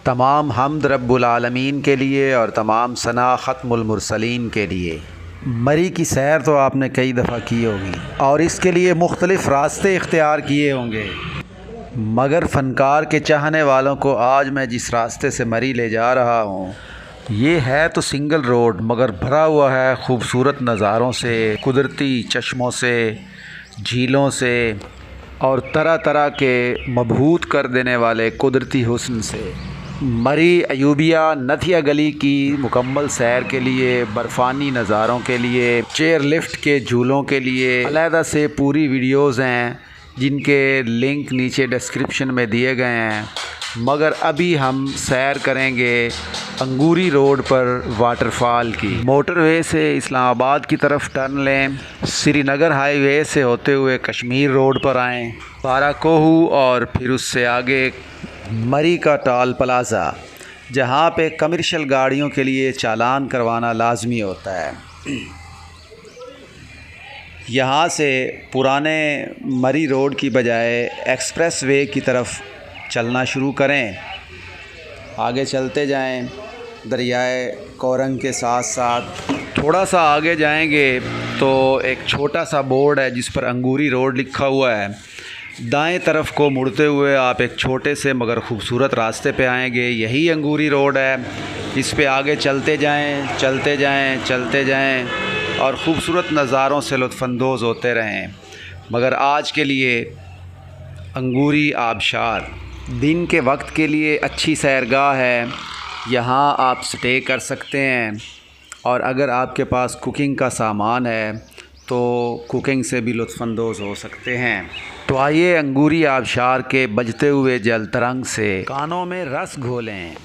तमाम हम्द रब्बुल आलमीन के लिए और तमाम सना ख़त्मुल मुरसलीन के लिए। मरी की सैर तो आपने कई दफ़ा की होगी और इसके लिए मुख्तलिफ़ रास्ते इख्तियार किए होंगे, मगर फ़नकार के चाहने वालों को आज मैं जिस रास्ते से मरी ले जा रहा हूँ, ये है तो सिंगल रोड मगर भरा हुआ है खूबसूरत नज़ारों से, कुदरती चश्मों से, झीलों से और तरह तरह के मबहूत कर देने वाले कुदरती हुस्न से। मरी अयूबिया नथिया गली की मुकम्मल सैर के लिए, बर्फ़ानी नज़ारों के लिए, चेयर लिफ्ट के झूलों के लिए अलहदा से पूरी वीडियोज़ हैं जिनके लिंक नीचे डिस्क्रिप्शन में दिए गए हैं। मगर अभी हम सैर करेंगे अंगूरी रोड पर वाटरफॉल की। मोटरवे से इस्लामाबाद की तरफ टर्न लें, श्रीनगर हाईवे से होते हुए कश्मीर रोड पर आएँ, बाराकोहू और फिर उससे आगे मरी का टोल प्लाज़ा, जहाँ पे कमर्शियल गाड़ियों के लिए चालान करवाना लाजमी होता है। यहाँ से पुराने मरी रोड की बजाय एक्सप्रेस वे की तरफ चलना शुरू करें। आगे चलते जाएं, दरियाए कोरंग के साथ साथ थोड़ा सा आगे जाएंगे तो एक छोटा सा बोर्ड है जिस पर अंगूरी रोड लिखा हुआ है। दाएं तरफ को मुड़ते हुए आप एक छोटे से मगर ख़ूबसूरत रास्ते पे आएंगे, यही अंगूरी रोड है। इस पे आगे चलते जाएं, चलते जाएं, चलते जाएं और ख़ूबसूरत नज़ारों से लुत्फ़अंदोज़ होते रहें। मगर आज के लिए अंगूरी आबशार दिन के वक्त के लिए अच्छी सैरगाह है, यहाँ आप स्टे कर सकते हैं और अगर आपके पास कुकिंग का सामान है तो कुकिंग से भी लुत्फ़अंदोज़ हो सकते हैं। तो आइए अंगूरी आबशार के बजते हुए जल तरंग से कानों में रस घोलें।